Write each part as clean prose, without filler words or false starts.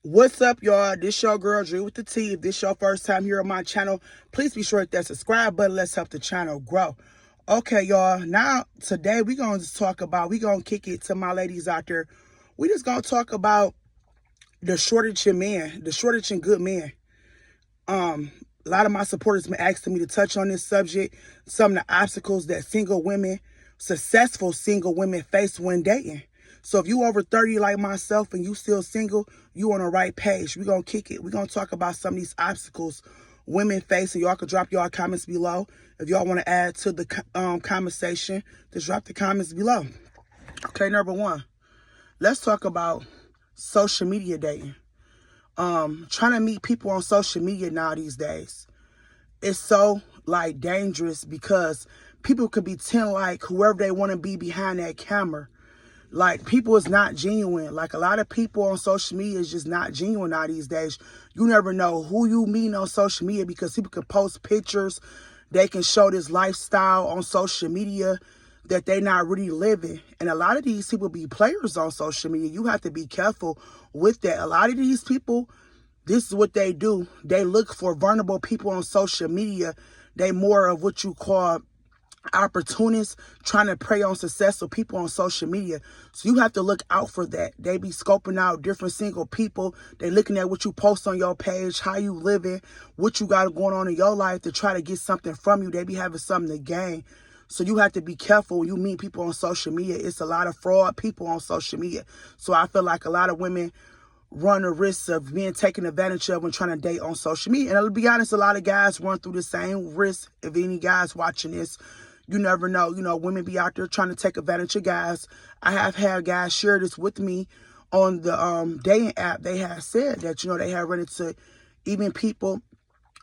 What's up, y'all? This your girl, Drew with the T. If this your first time here on my channel, please be sure to hit that subscribe button. Let's help the channel grow. Okay, y'all. Now, today, we're going to we're going to kick it to my ladies out there. We just going to talk about the shortage in men, the shortage in good men. A lot of my supporters been asking me to touch on this subject, some of the obstacles that successful single women face when dating. So if you over 30 like myself and you still single, you on the right page. We're going to kick it. We're going to talk about some of these obstacles women face, and y'all can drop y'all comments below. If y'all want to add to the conversation, just drop the comments below. Okay, number one, let's talk about social media dating. Trying to meet people on social media now these days. It's so dangerous because people could pretend like whoever they want to be behind that camera. Like, people is not genuine. Like, a lot of people on social media is just not genuine now these days. You never know who you meet on social media because people can post pictures. They can show this lifestyle on social media that they not really living. And a lot of these people be players on social media. You have to be careful with that. A lot of these people, this is what they do. They look for vulnerable people on social media. They more of what you call opportunists, trying to prey on successful people on social media. So you have to look out for that. They be scoping out different single people. They looking at what you post on your page, how you living, what you got going on in your life to try to get something from you. They be having something to gain. So you have to be careful when you meet people on social media. It's a lot of fraud people on social media. So I feel like a lot of women run the risk of being taken advantage of when trying to date on social media. And I'll be honest, a lot of guys run through the same risk. If any guys watching this, you never know. You know, women be out there trying to take advantage of guys. I have had guys share this with me on the dating app. They have said that, they have run into even people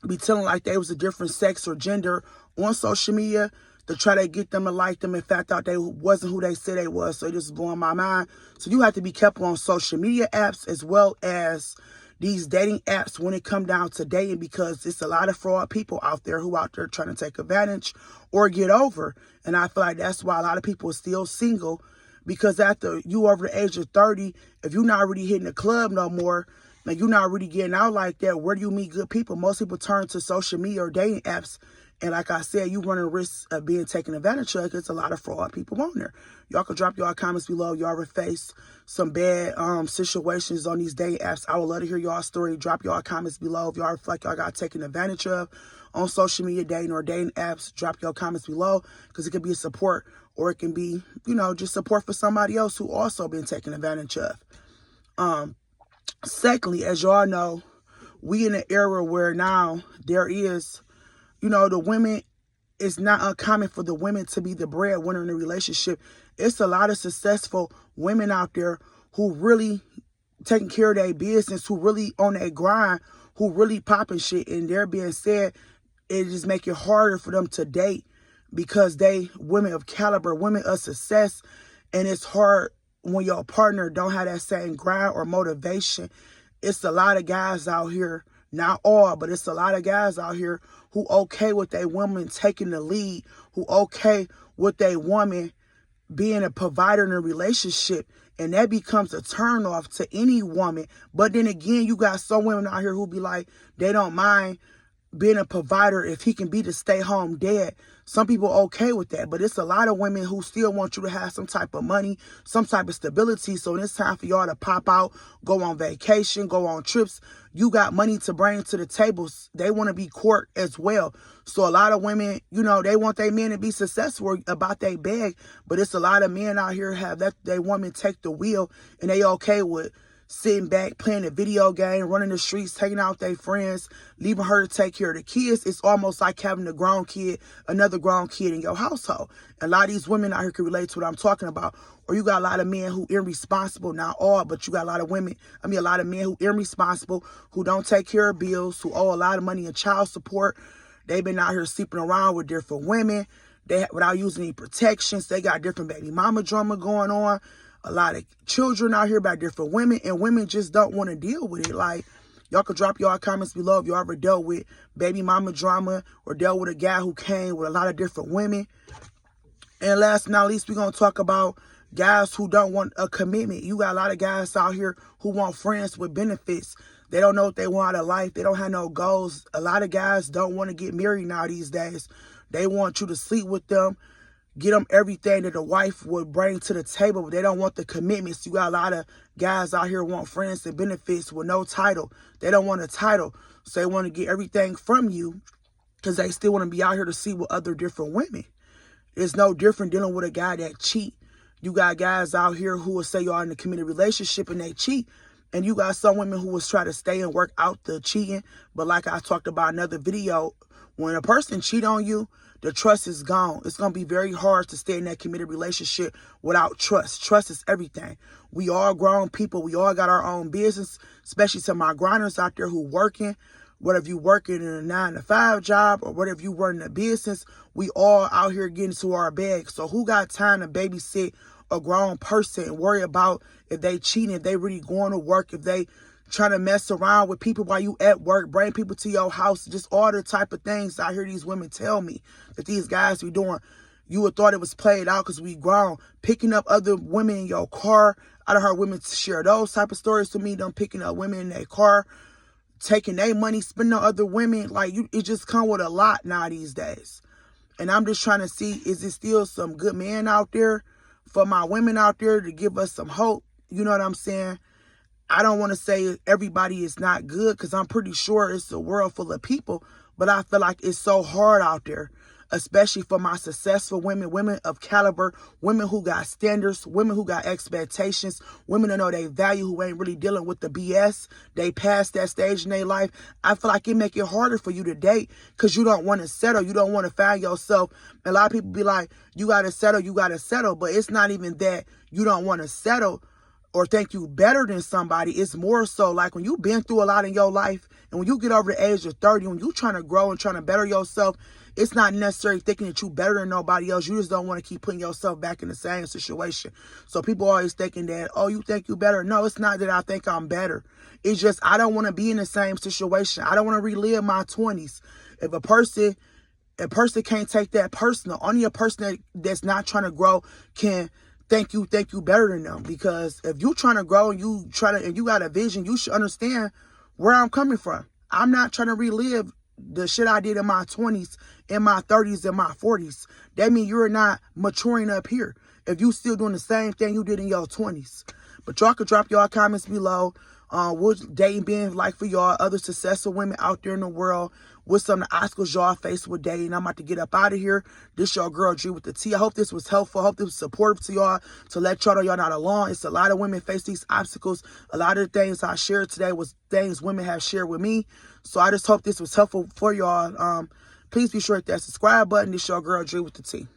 be telling like they was a different sex or gender on social media to try to get them to like them and found out they wasn't who they said they was. So it just blowing my mind. So you have to be careful on social media apps as well as these dating apps when it come down to dating, because it's a lot of fraud people out there who out there trying to take advantage or get over. And I feel like that's why a lot of people are still single, because after you over the age of 30, if you're not really hitting the club no more, like you're not really getting out like that, where do you meet good people? Most people turn to social media or dating apps. And like I said, you run a risk of being taken advantage of because a lot of fraud people on there. Y'all can drop y'all comments below. Y'all ever face some bad situations on these dating apps? I would love to hear y'all story. Drop y'all comments below. If y'all feel like y'all got taken advantage of on social media dating or dating apps, drop your comments below, because it could be a support, or it can be, just support for somebody else who also been taken advantage of. Secondly, as y'all know, we in an era where now there is, the women, it's not uncommon for the women to be the breadwinner in the relationship. It's a lot of successful women out there who really taking care of their business, who really on their grind, who really popping shit. And they're being said, it just make it harder for them to date because they women of caliber, women of success. And it's hard when your partner don't have that same grind or motivation. It's a lot of guys out here, not all, but it's a lot of guys out here who okay with their woman taking the lead, who okay with their woman being a provider in a relationship. And that becomes a turnoff to any woman. But then again, you got some women out here who be like, they don't mind being a provider if he can be the stay-home dad. Some people are okay with that, but it's a lot of women who still want you to have some type of money, some type of stability. So when it's time for y'all to pop out, go on vacation, go on trips, you got money to bring to the table. They want to be court as well. So a lot of women, they want their men to be successful about their bag, but it's a lot of men out here have that they woman take the wheel, and they okay with sitting back, playing a video game, running the streets, taking out their friends, leaving her to take care of the kids. It's almost like having another grown kid in your household. And a lot of these women out here can relate to what I'm talking about. Or you got a lot of men who irresponsible, not all, but you got a lot of men who irresponsible, who don't take care of bills, who owe a lot of money in child support. They've been out here sleeping around with different women without using any protections. They got different baby mama drama going on. A lot of children out here by different women, and women just don't want to deal with it. Like, y'all could drop y'all comments below if y'all ever dealt with baby mama drama or dealt with a guy who came with a lot of different women. And last but not least, we're going to talk about guys who don't want a commitment. You got a lot of guys out here who want friends with benefits. They don't know what they want out of life. They don't have no goals. A lot of guys don't want to get married now these days. They want you to sleep with them, get them everything that a wife would bring to the table, but they don't want the commitments. You got a lot of guys out here who want friends and benefits with no title. They don't want a title, so they want to get everything from you because they still want to be out here to see with other different women. It's no different dealing with a guy that cheat. You got guys out here who will say y'all in a committed relationship and they cheat. And you got some women who will try to stay and work out the cheating. But like I talked about in another video, when a person cheat on you, the trust is gone. It's going to be very hard to stay in that committed relationship without trust. Trust is everything. We all grown people. We all got our own business, especially to my grinders out there who working. Whether you working in a 9-to-5 job or whatever you run a business, we all out here getting to our bag. So who got time to babysit a grown person and worry about if they cheating, if they really going to work, if they trying to mess around with people while you at work, bring people to your house, just all the type of things I hear these women tell me that these guys be doing. You would thought it was played out because we grown. Picking up other women in your car. I done heard women share those type of stories to me, them picking up women in their car, taking their money, spending on other women. Like, it just come with a lot now these days. And I'm just trying to see, is it still some good men out there for my women out there to give us some hope? You know what I'm saying? I don't want to say everybody is not good because I'm pretty sure it's a world full of people. But I feel like it's so hard out there, especially for my successful women, women of caliber, women who got standards, women who got expectations, women who know they value, who ain't really dealing with the BS. They passed that stage in their life. I feel like it make it harder for you to date because you don't want to settle. You don't want to find yourself. A lot of people be like, you got to settle, you got to settle. But it's not even that you don't want to settle or think you better than somebody. It's more so like when you've been through a lot in your life and when you get over the age of 30, when you trying to grow and trying to better yourself, it's not necessarily thinking that you better than nobody else. You just don't want to keep putting yourself back in the same situation. So people always thinking that, oh, you think you better. No, it's not that I think I'm better. It's just I don't want to be in the same situation. I don't want to relive my 20s. If a person can't take that personal, only a person that's not trying to grow can think you better than them. Because if you trying to grow and you got a vision, you should understand where I'm coming from. I'm not trying to relive the shit I did in my 20s, in my 30s, and my 40s. That means you're not maturing up here if you still doing the same thing you did in your 20s. But y'all can drop y'all comments below. What's dating been like for y'all, other successful women out there in the world? What's some of the obstacles y'all face with dating? I'm about to get up out of here. This your girl, G with the T. I hope this was helpful. I hope this was supportive to y'all to let y'all know y'all not alone. It's a lot of women face these obstacles. A lot of the things I shared today was things women have shared with me. So I just hope this was helpful for y'all. Please be sure to hit that subscribe button. This your girl, G with the T.